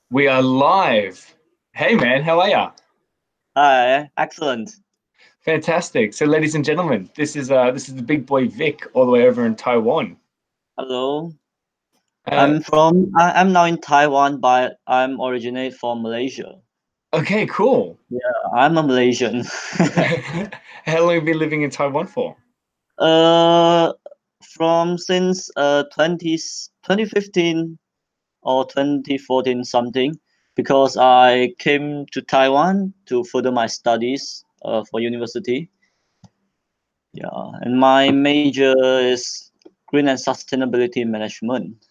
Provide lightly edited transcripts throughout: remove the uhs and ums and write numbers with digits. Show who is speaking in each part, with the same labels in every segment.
Speaker 1: We are live. Hey man, how are ya?
Speaker 2: Hi, excellent.
Speaker 1: Fantastic. So, ladies and gentlemen, this is the big boy Vic, all the way over in Taiwan.
Speaker 2: Hello.
Speaker 1: Uh,
Speaker 2: I'm now in Taiwan, but I'm originate from Malaysia.
Speaker 1: okay, cool.
Speaker 2: I'm a Malaysian.
Speaker 1: How long have you been living in Taiwan for?
Speaker 2: uh, from since 2015 or 2014 something, because I came to Taiwan to further my studies for university. Yeah, and my major is green and sustainability management.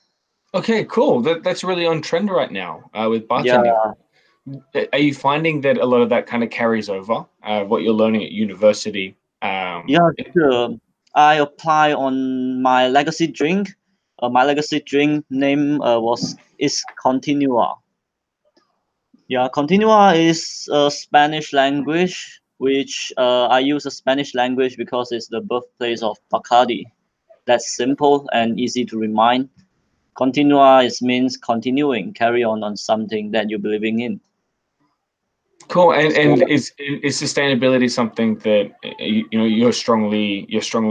Speaker 1: Okay, cool. That's really on trend right now with
Speaker 2: Yeah,
Speaker 1: bartending. Are you finding that a lot of that kind of carries over what you're learning at university?
Speaker 2: yeah, sure. I apply on my legacy drink. My legacy drink name was is Continuar. Yeah, Continuar is a Spanish language, which I use a Spanish language because it's the birthplace of Bacardi. That's simple and easy to remind. Continua is means continuing, carry on something that you're believing in.
Speaker 1: Cool. And
Speaker 2: So
Speaker 1: is sustainability something that you're strongly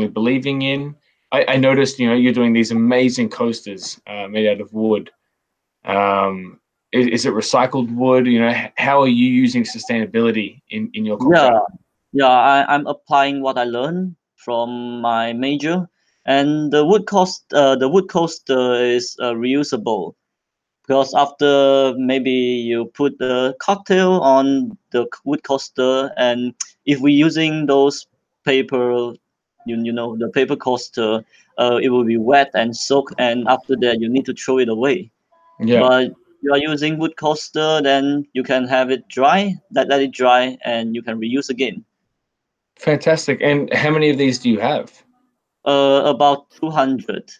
Speaker 1: believing in? I noticed you're doing these amazing coasters made out of wood. Is it recycled wood? How are you using sustainability in your
Speaker 2: yeah,
Speaker 1: cocktail?
Speaker 2: I'm applying what I learned from my major, and the wood coaster is reusable because after maybe you put the cocktail on the wood coaster, and if we're using those paper, you know the paper coaster, it will be wet and soaked, and after that you need to throw it away.
Speaker 1: Yeah,
Speaker 2: But you are using wood coaster, then you can have it dry, let it dry, and you can reuse again.
Speaker 1: fantastic. And how many of these do you have?
Speaker 2: About 200.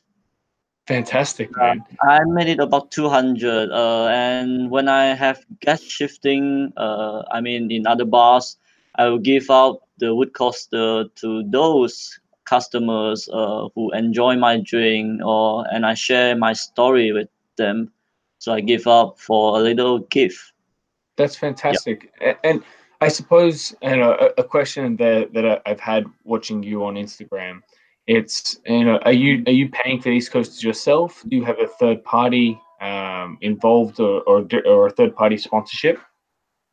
Speaker 1: Fantastic, man.
Speaker 2: I made it about 200. And when I have guest shifting, I mean in other bars, I will give out the wood coaster to those customers who enjoy my drink, and I share my story with them. So I give out for a little gift.
Speaker 1: That's
Speaker 2: Yeah.
Speaker 1: fantastic. And I suppose, a question that I've had watching you on Instagram, it's, are you paying for these coasters yourself? Do you have a third party involved, or a third party sponsorship?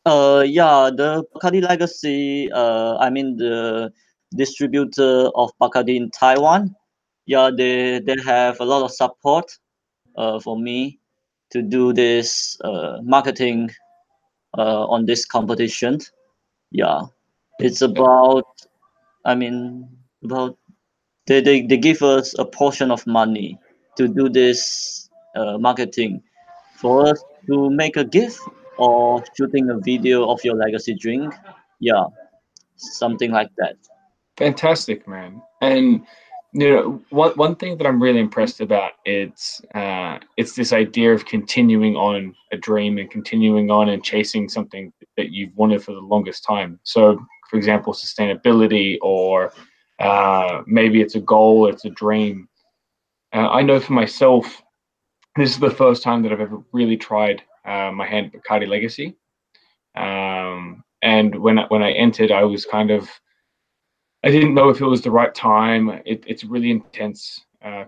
Speaker 2: Yeah, the Bacardi Legacy, I mean the distributor of Bacardi in Taiwan. Yeah, they have a lot of support for me to do this marketing on this competition. Yeah, it's about, I mean, about they give us a portion of money to do this marketing for us to make a gift or shooting a video of your legacy drink. Yeah, something like that.
Speaker 1: Fantastic, man. And one thing that I'm really impressed about, it's this idea of continuing on a dream and continuing on and chasing something that you've wanted for the longest time. So, for example, sustainability, or maybe it's a goal, it's a dream. I know for myself, this is the first time that I've ever really tried my hand at Bacardi Legacy. And when I entered, I was kind of, I didn't know if it was the right time. It's a really intense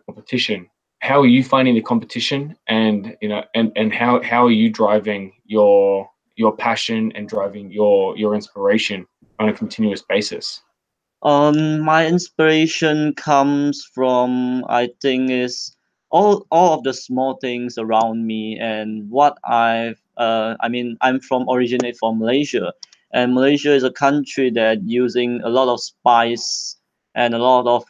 Speaker 1: competition. How are you finding the competition, and how are you driving your passion and driving your inspiration on a continuous basis?
Speaker 2: My inspiration comes from, I think, is all of the small things around me and what I mean I'm from originate from Malaysia, and Malaysia is a country that using a lot of spice and a lot of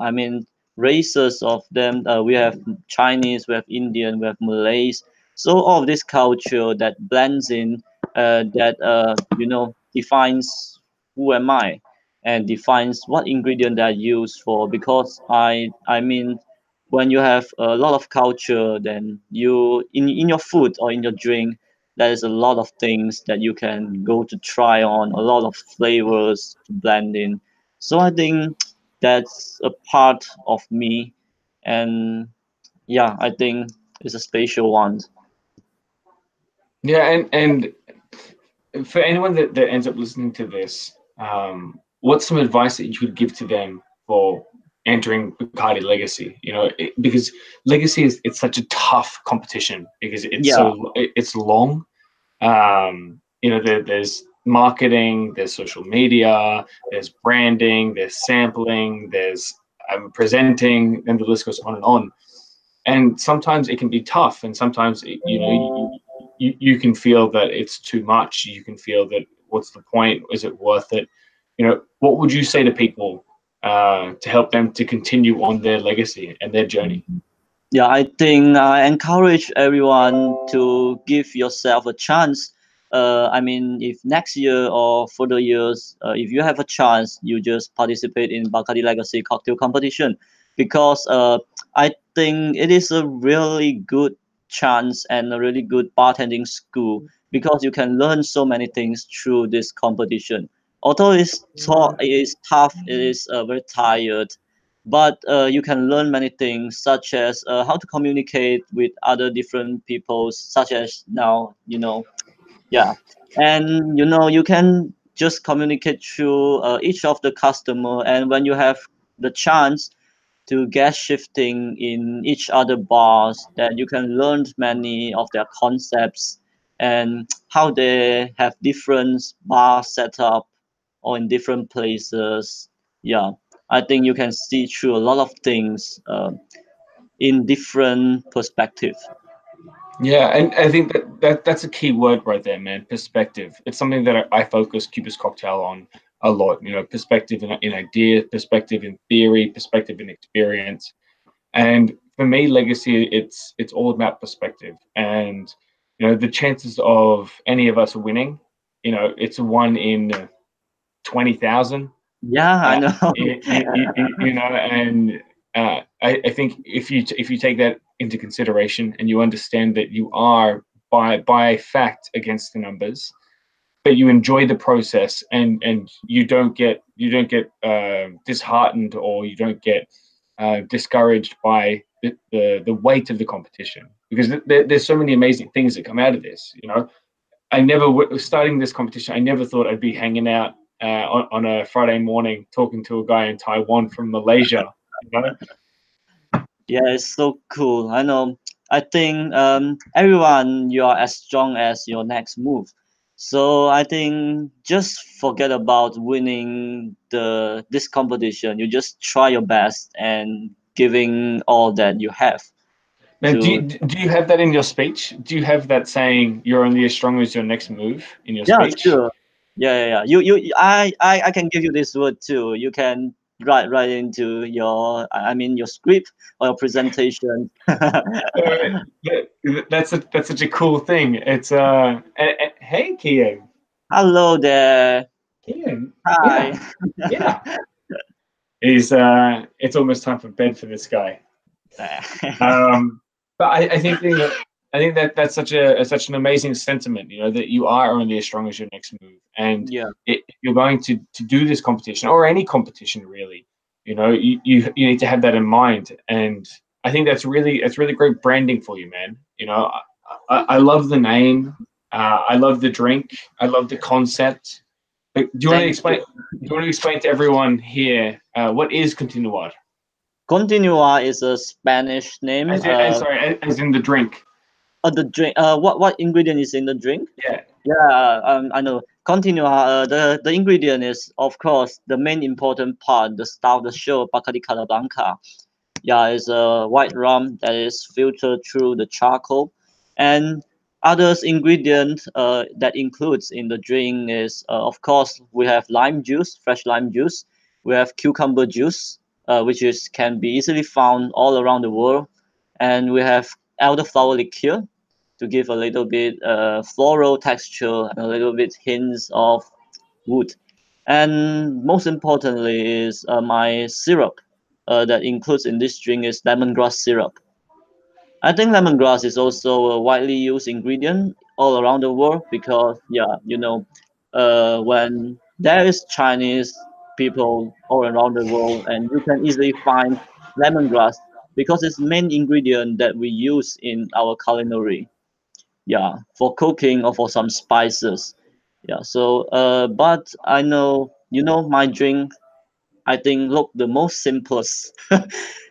Speaker 2: I mean races of them. We have Chinese, we have Indian, we have Malays. So all of this culture that blends in, that defines who am I and defines what ingredient they are used for, because I mean when you have a lot of culture, then you in your food or in your drink, there is a lot of things that you can go to try on, a lot of flavors to blend in. So I think that's a part of me, and yeah, I think it's a special one.
Speaker 1: Yeah, and for anyone that ends up listening to this, what's some advice that you could give to them for entering Bacardi Legacy? Because Legacy it's such a tough competition because
Speaker 2: Yeah,
Speaker 1: it's long. There's marketing, there's social media, there's branding, there's sampling, there's presenting, and the list goes on and on. And sometimes it can be tough, and sometimes you can feel that it's too much. You can feel that what's the point? Is it worth it? What would you say to people to help them to continue on their legacy and their journey?
Speaker 2: yeah, I think I encourage everyone to give yourself a chance. I mean, if next year or further years, if you have a chance, you just participate in Bacardi Legacy cocktail competition, because I think it is a really good chance and a really good bartending school, because you can learn so many things through this competition. Although it is tough, it is very tired, but you can learn many things, such as how to communicate with other different people, such as now, yeah. And you can just communicate through each of the customer, and when you have the chance to guest shifting in each other bars, that you can learn many of their concepts and how they have different bar setup or in different places. Yeah, I think you can see through a lot of things in different perspective.
Speaker 1: Yeah, and I think that's a key word right there, man. Perspective. It's something that I focus Cubist Cocktail on a lot. Perspective in idea, perspective in theory, perspective in experience. And for me, legacy, it's all about perspective. And the chances of any of us winning, it's a one in 20,000.
Speaker 2: Yeah, I
Speaker 1: Uh,
Speaker 2: know.
Speaker 1: and I think if you take that into consideration and you understand that you are by fact against the numbers, but you enjoy the process and you don't get disheartened, or you don't get discouraged by the weight of the competition, because there's so many amazing things that come out of this. I never starting this competition. I never thought I'd be hanging out on a Friday morning talking to a guy in Taiwan from Malaysia. You know?
Speaker 2: Yeah, it's so cool. I know. I think everyone, you are as strong as your next move. So I think just forget about winning this competition. You just try your best and giving all that you have
Speaker 1: Now,
Speaker 2: to.
Speaker 1: do you have that in your speech? Do you have that saying "You're only as strong as your next move" in your
Speaker 2: Yeah,
Speaker 1: speech?
Speaker 2: sure. Yeah. I can give you this word too. You can write into your your script or your presentation.
Speaker 1: That's such a cool thing. It's hey Kian,
Speaker 2: Hello there.
Speaker 1: Kian,
Speaker 2: Hi.
Speaker 1: yeah, yeah. It's almost time for bed for this guy. Um, but I think that that's such an amazing sentiment. That you are only as strong as your next move, and
Speaker 2: Yeah.
Speaker 1: you're going to do this competition or any competition really. You need to have that in mind, and I think that's really great branding for you, man. I love the name. I love the drink. I love the concept. But do you want to
Speaker 2: Thank you.
Speaker 1: explain? Do you want to explain to everyone here what is Continuar?
Speaker 2: Continua is a Spanish name.
Speaker 1: As in the drink.
Speaker 2: The drink. What ingredient is in the drink?
Speaker 1: Yeah.
Speaker 2: Yeah. I know. Continua. The ingredient is, of course, the main important part. The star of the show, Bacardi Blanca. Yeah, it's a white rum that is filtered through the charcoal, and others ingredient that includes in the drink is, of course, we have lime juice, fresh lime juice. We have cucumber juice, which is can be easily found all around the world, and we have elderflower liqueur to give a little bit floral texture and a little bit hints of wood. And most importantly is my syrup that includes in this drink is lemongrass syrup. I think lemongrass is also a widely used ingredient all around the world, because yeah, when there is Chinese people all around the world, and you can easily find lemongrass because it's main ingredient that we use in our culinary. yeah, for cooking or for some spices. Yeah. So but I know, my drink, I think, look the most simplest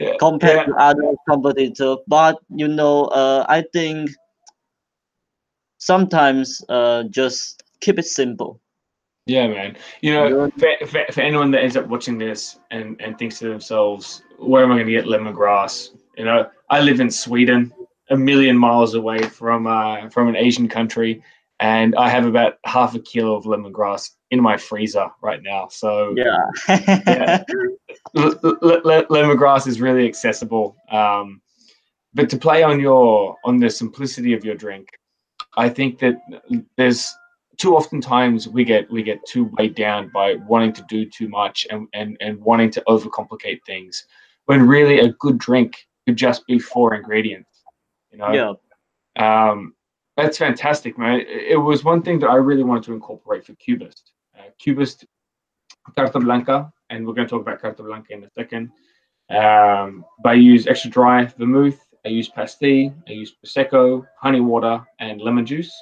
Speaker 1: Yeah,
Speaker 2: compared
Speaker 1: yeah,
Speaker 2: to other competitor. But I think sometimes just keep it simple.
Speaker 1: yeah, man. You
Speaker 2: You
Speaker 1: know,
Speaker 2: don't,
Speaker 1: for anyone that ends up watching this and thinks to themselves, where am I going to get lemongrass? You know, I live in Sweden, a million miles away from an Asian country, and I have about half a kilo of lemongrass in my freezer right now. So
Speaker 2: yeah.
Speaker 1: yeah, lemongrass is really accessible. But to play on the simplicity of your drink, I think that there's too often times we get too weighed down by wanting to do too much and wanting to overcomplicate things, when really a good drink could just be four ingredients. You know,
Speaker 2: Yeah.
Speaker 1: um, that's fantastic, man. It was one thing that I really wanted to incorporate for Cubist. Cubist Carta Blanca, and we're going to talk about Carta Blanca in a second. But I use extra dry vermouth, I use pastis, I use prosecco, honey water, and lemon juice.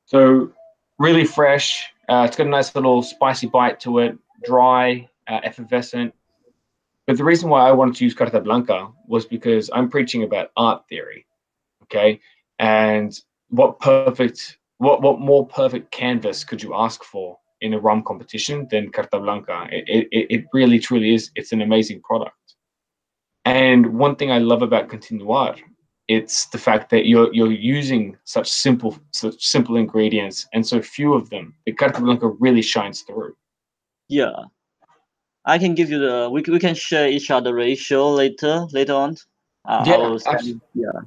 Speaker 1: So really fresh. It's got a nice little spicy bite to it, dry, effervescent. But the reason why I wanted to use Carta Blanca was because I'm preaching about art theory, okay? And what more perfect canvas could you ask for in a rum competition than Carta Blanca? It really truly is. It's an amazing product. And one thing I love about Continuar, it's the fact that you're using such simple ingredients and so few of them. The Carta Blanca really shines through.
Speaker 2: Yeah. I can give you we can share each other ratio later on. I
Speaker 1: Yeah,
Speaker 2: will send. Yeah.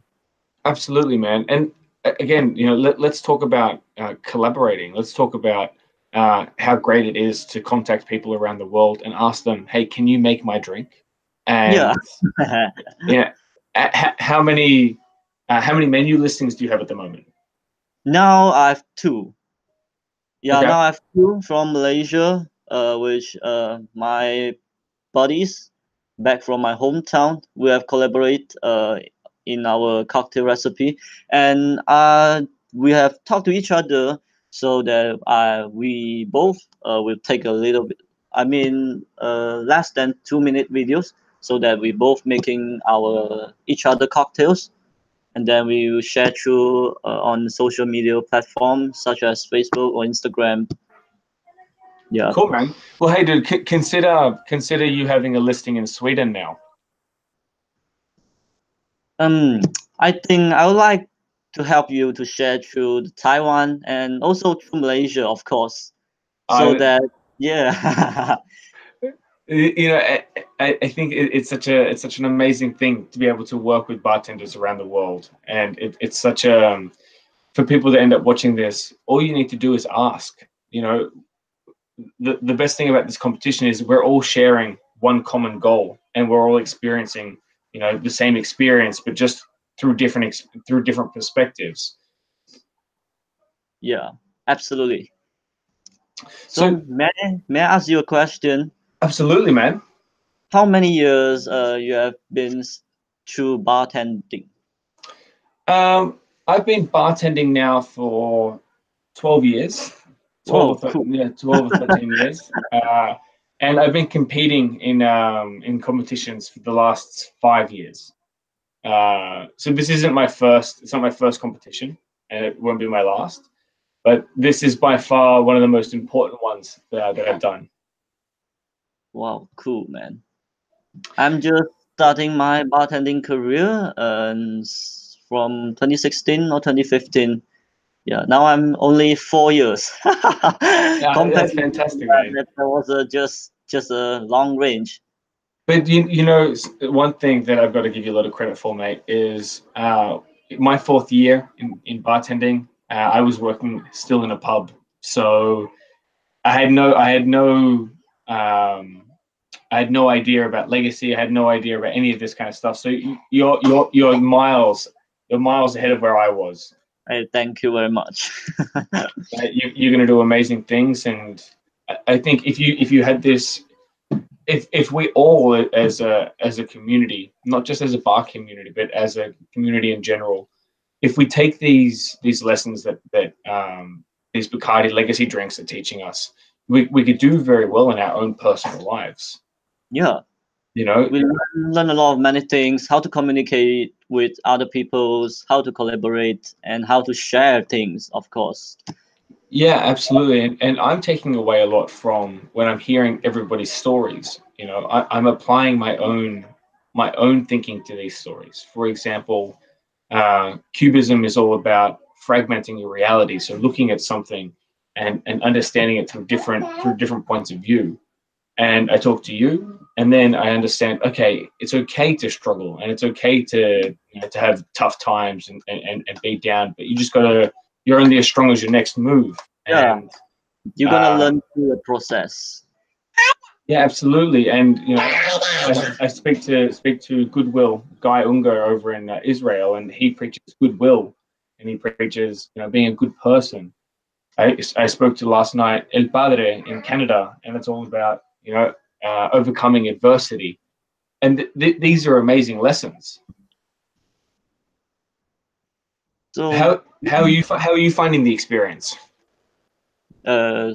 Speaker 1: absolutely, man. And again, let's talk about collaborating. Let's talk about how great it is to contact people around the world and ask them, "Hey, can you make my drink?"
Speaker 2: Yeah.
Speaker 1: And yeah, how many menu listings do you have at the moment?
Speaker 2: Now I have two. Yeah,
Speaker 1: Okay.
Speaker 2: now I have two from Malaysia, which my buddies back from my hometown. We have collaborate in our cocktail recipe, and we have talked to each other so that we both will take a little bit. I mean, less than 2 minute videos, so that we both making our each other cocktails, and then we will share through on social media platforms such as Facebook or Instagram. Yeah.
Speaker 1: Cool, man. Well, hey, dude, consider you having a listing in Sweden now.
Speaker 2: Um, I think I would like to help you to share through Taiwan and also through Malaysia, of course, so
Speaker 1: I,
Speaker 2: that, yeah.
Speaker 1: I think it's such an amazing thing to be able to work with bartenders around the world, and it's such a for people that end up watching this. All you need to do is ask. You know, the best thing about this competition is we're all sharing one common goal, and we're all experiencing the same experience, but just through different perspectives.
Speaker 2: Yeah, absolutely. So
Speaker 1: So
Speaker 2: may I ask you a question?
Speaker 1: absolutely, man.
Speaker 2: How many years you have been through bartending?
Speaker 1: I've been bartending now for 12 years, 12
Speaker 2: Whoa,
Speaker 1: or
Speaker 2: cool.
Speaker 1: yeah, 12 or 13 years. And I've been competing in competitions for the last 5 years. So this isn't my first. It's not my first competition, and it won't be my last. But this is by far one of the most important ones that I've done.
Speaker 2: Wow, cool, man. I'm just starting my bartending career from 2016 or 2015. Yeah, now I'm only 4 years. Compared
Speaker 1: That's
Speaker 2: to
Speaker 1: fantastic, man.
Speaker 2: that was just a long range.
Speaker 1: But one thing that I've got to give you a lot of credit for, mate, is my fourth year in bartending. I was working still in a pub, so um, I had no idea about legacy. I had no idea about any of this kind of stuff. So you're miles ahead of where I was.
Speaker 2: I thank you very much.
Speaker 1: You're going to do amazing things, and I think if you had this, if we all as a community, not just as a bar community, but as a community in general, if we take these lessons that these Bacardi Legacy drinks are teaching us, we could do very well in our own personal lives.
Speaker 2: Yeah,
Speaker 1: You know,
Speaker 2: we learn a lot of many things: how to communicate with other peoples, how to collaborate, and how to share things. Of course.
Speaker 1: yeah, absolutely. And I'm taking away a lot from when I'm hearing everybody's stories. You know, I'm applying my own thinking to these stories. For example, Cubism is all about fragmenting your reality. So looking at something and understanding it through different points of view. And I talk to you, and then I understand. Okay, it's okay to struggle, and it's okay to have tough times and be down. But you just gotta. You're only as strong as your next move.
Speaker 2: Yeah,
Speaker 1: And
Speaker 2: you're gonna
Speaker 1: uh,
Speaker 2: learn through the process.
Speaker 1: yeah, absolutely. And you know, I speak to Goodwill Guy Ungar over in Israel, and he preaches goodwill, and he preaches being a good person. I spoke to last night El Padre in Canada, and it's all about overcoming adversity, and these are amazing lessons.
Speaker 2: So,
Speaker 1: How are you finding the experience?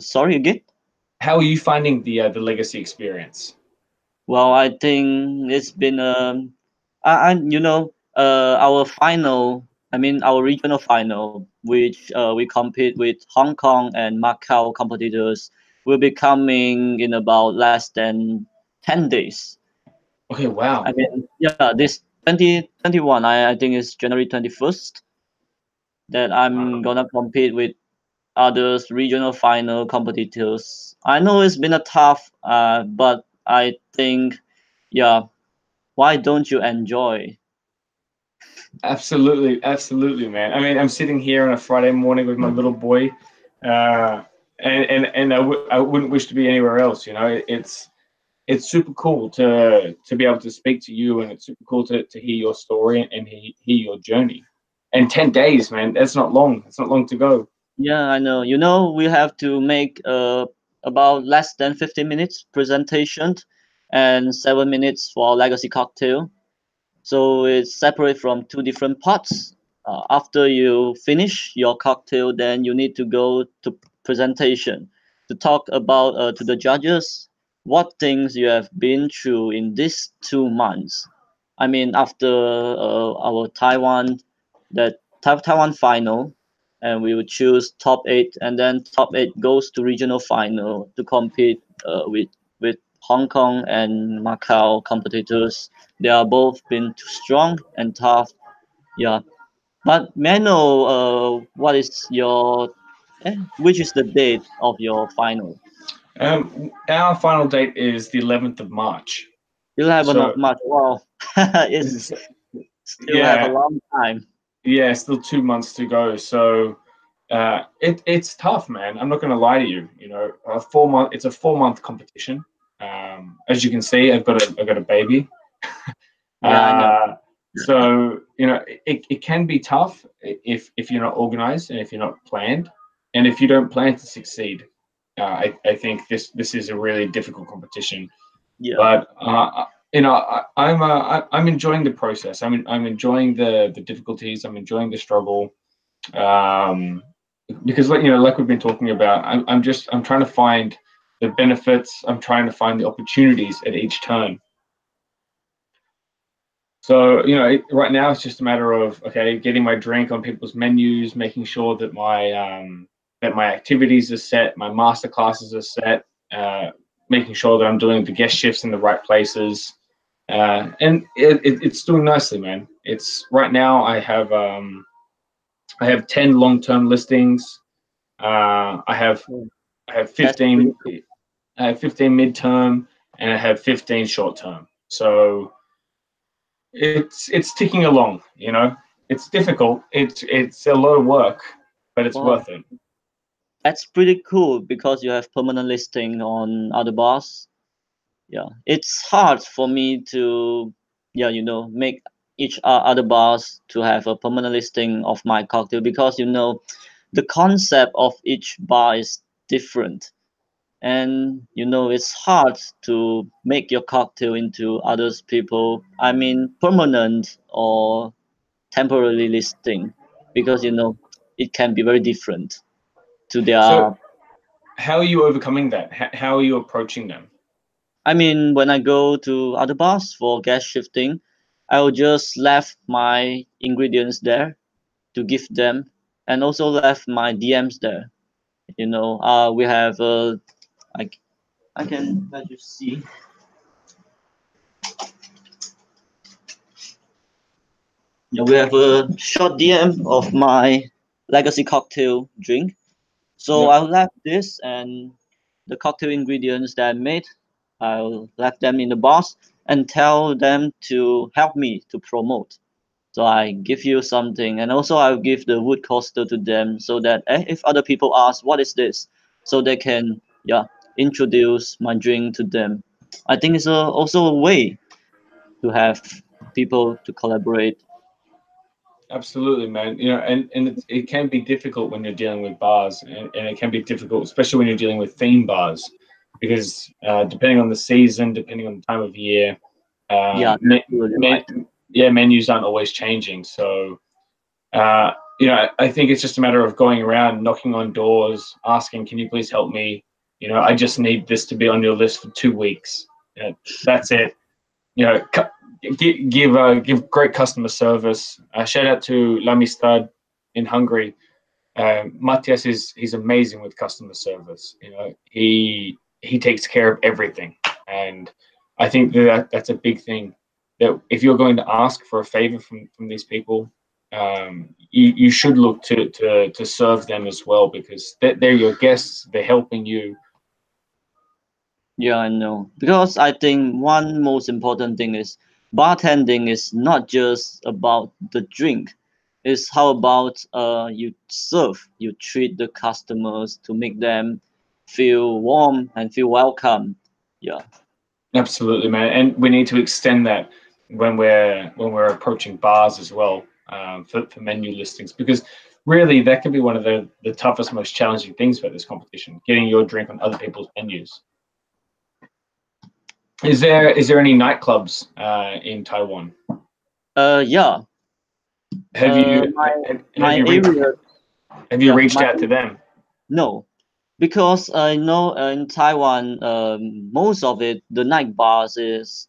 Speaker 2: sorry again.
Speaker 1: How are you finding the legacy experience?
Speaker 2: Well, I think it's been our final. I mean, our regional final, which we compete with Hong Kong and Macau competitors, will be coming in about less than 10 days.
Speaker 1: Okay,
Speaker 2: I
Speaker 1: wow.
Speaker 2: mean, yeah, this 2021. I think it's January 21st that I'm
Speaker 1: Wow.
Speaker 2: gonna compete with others regional final competitors. I know it's been a tough, but I think, yeah, why don't you enjoy?
Speaker 1: Absolutely, absolutely, man. I mean, I'm sitting here on a Friday morning with my little boy, and I wouldn't wish to be anywhere else. You know, it's super cool to be able to speak to you, and it's super cool to hear your story and hear your journey. And 10 days, man, that's not long. It's not long to go.
Speaker 2: Yeah, I know. You know, we have to make about less than 15 minutes presentation and 7 minutes for our legacy cocktail. So it's separate from two different parts. After you finish your cocktail, then you need to go to presentation to talk about to the judges what things you have been through in these 2 months. I mean, after our Taiwan final, and we will choose top eight, and then top eight goes to regional final to compete with Hong Kong and Macau competitors. They are both been strong and tough. Yeah, but may I know what is which is the date of your final?
Speaker 1: Our final date is the 11th of March.
Speaker 2: 11
Speaker 1: So
Speaker 2: of March. Wow, it's
Speaker 1: it's,
Speaker 2: still have a
Speaker 1: yeah,
Speaker 2: long time.
Speaker 1: yeah, still 2 months to go. So it's tough, man. I'm not going to lie to you. You know, a 4 month. It's a 4 month competition. As you can see, I've got a baby.
Speaker 2: Yeah, I know.
Speaker 1: Uh, so it can be tough if you're not organized and if you're not planned, and if you don't plan to succeed. I think this is a really difficult competition,
Speaker 2: Yeah.
Speaker 1: but I'm enjoying the process. I'm enjoying the difficulties. I'm enjoying the struggle. Um, because like we've been talking about, I'm trying to find the benefits. I'm trying to find the opportunities at each turn. So, right now it's just a matter of, okay, getting my drink on people's menus, making sure that my activities are set, my master classes are set, making sure that I'm doing the guest shifts in the right places, and it's doing nicely, man. It's right now I have 10 long-term listings. I have
Speaker 2: Mm.
Speaker 1: I have
Speaker 2: That's pretty
Speaker 1: 15
Speaker 2: cool.
Speaker 1: I have 15 midterm, and I have 15 short term. So it's ticking along. It's difficult. It's a lot of work, but it's
Speaker 2: Wow,
Speaker 1: worth it.
Speaker 2: that's pretty cool because you have permanent listing on other bars. Yeah, it's hard for me to, yeah, make each other bars to have a permanent listing of my cocktail because the concept of each bar is different, and it's hard to make your cocktail into others people. I mean, permanent or temporary listing. because it can be very different to
Speaker 1: So
Speaker 2: their.
Speaker 1: how are you overcoming that? How are you approaching them?
Speaker 2: I mean, when I go to other bars for guest shifting, I will just left my ingredients there to give them, and also left my DMs there. We have I I can let you see. Yeah, we have a short DM of my legacy cocktail drink. So
Speaker 1: Yep.
Speaker 2: I'll left this and the cocktail ingredients that I made. I'll left them in the box and tell them to help me to promote. So I give you something, and also I'll give the wood coaster to them so that if other people ask what is this, so they can introduce my drink to them. I think it's also a way to have people to collaborate.
Speaker 1: Absolutely, man. And it can be difficult when you're dealing with bars, and it can be difficult, especially when you're dealing with theme bars, because depending on the season, depending on the time of year,
Speaker 2: Yeah,
Speaker 1: um,
Speaker 2: that's
Speaker 1: me,
Speaker 2: really
Speaker 1: me,
Speaker 2: right.
Speaker 1: yeah, menus aren't always changing. So, I think it's just a matter of going around, knocking on doors, asking, "Can you please help me? I just need this to be on your list for 2 weeks. That's it. You know, give great customer service. Shout out to Lamistad in Hungary. Matthias he's amazing with customer service. He takes care of everything, and I think that's a big thing. That if you're going to ask for a favor from these people, you should look to serve them as well, because they're your guests. They're helping you.
Speaker 2: Yeah, I know. Because I think one most important thing is bartending is not just about the drink. It's how about you treat the customers to make them feel warm and feel welcome. Yeah.
Speaker 1: Absolutely, man, and we need to extend that when we're approaching bars as well, for menu listings, because really that can be one of the toughest, most challenging things about this competition: getting your drink on other people's menus. Is there any nightclubs in Taiwan?
Speaker 2: Yeah.
Speaker 1: Have you
Speaker 2: My
Speaker 1: have you reached
Speaker 2: area.
Speaker 1: have you
Speaker 2: Yeah.
Speaker 1: reached
Speaker 2: My
Speaker 1: out to them?
Speaker 2: No, because I know in Taiwan, most of it, the night bars is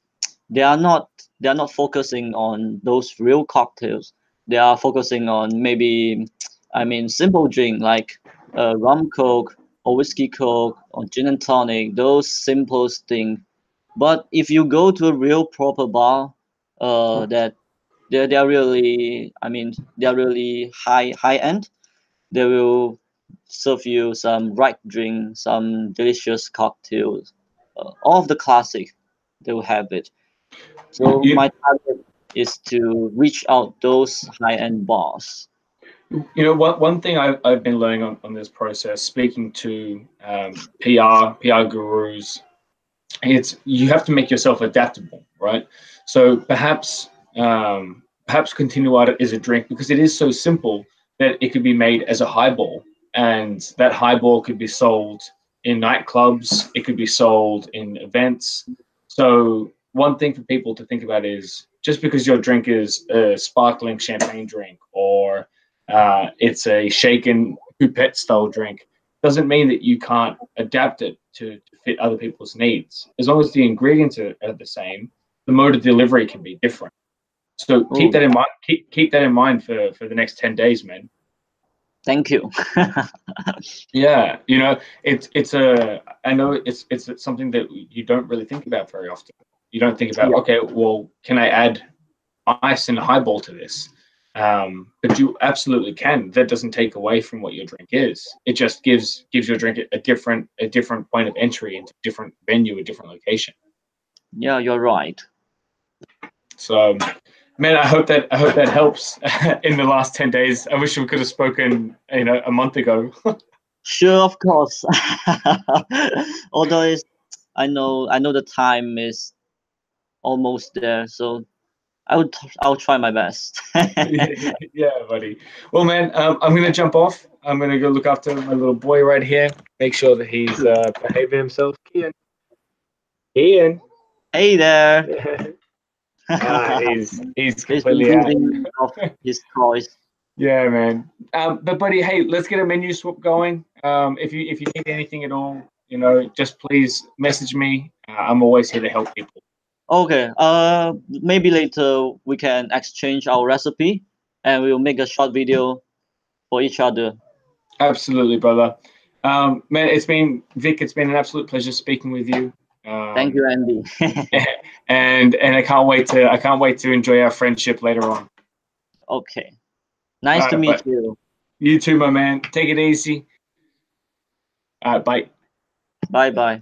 Speaker 2: they are not they are not focusing on those real cocktails. They are focusing on maybe, I mean, simple drink like rum coke or whiskey coke or gin and tonic. Those simple things. But if you go to a real proper bar, that they're really, I mean, they're really high end. They will serve you some right drink, some delicious cocktails, all of the classic. They will have it. So
Speaker 1: You,
Speaker 2: my target is to reach out those high end bars.
Speaker 1: one thing I've been learning on this process, speaking to PR gurus, it's you have to make yourself adaptable, right? So perhaps Continuar is a drink because it is so simple that it could be made as a highball, and that highball could be sold in nightclubs, it could be sold in events. So one thing for people to think about is, just because your drink is a sparkling champagne drink, or it's a shaken coupette style drink, doesn't mean that you can't adapt it to fit other people's needs. As long as the ingredients are the same, the mode of delivery can be different. So keep
Speaker 2: Oh,
Speaker 1: that in mind. Keep that in mind for the next 10 days, man.
Speaker 2: thank you.
Speaker 1: Yeah, it's a. I know it's something that you don't really think about very often. You don't think about,
Speaker 2: Yeah,
Speaker 1: okay, well, can I add ice and a highball to this? But you absolutely can. That doesn't take away from what your drink is. It just gives your drink a different point of entry into a different venue, a different location.
Speaker 2: yeah, you're right.
Speaker 1: So, man, I hope that helps in the last 10 days. I wish we could have spoken, a month ago.
Speaker 2: Sure, of course. Although I know the time is almost there, so I'll try my best.
Speaker 1: Yeah, buddy. Well, man, I'm gonna jump off. I'm gonna go look after my little boy right here. Make sure that he's behaving himself. Kian, Kian.
Speaker 2: Hey there.
Speaker 1: He's
Speaker 2: He's been
Speaker 1: completely out.
Speaker 2: using of his toys.
Speaker 1: Yeah, man. But buddy, hey, let's get a menu swap going. If you need anything at all, just please message me. I'm always here to help people.
Speaker 2: Okay. Maybe later we can exchange our recipe, and we'll make a short video for each other.
Speaker 1: Absolutely, brother. Man, Vic. It's been an absolute pleasure speaking with you.
Speaker 2: Thank you, Andy.
Speaker 1: And I can't wait to enjoy our friendship later on.
Speaker 2: Okay.
Speaker 1: All
Speaker 2: Nice to
Speaker 1: right,
Speaker 2: meet
Speaker 1: but
Speaker 2: you.
Speaker 1: you too, my man. Take it easy. All right, bye.
Speaker 2: Bye bye.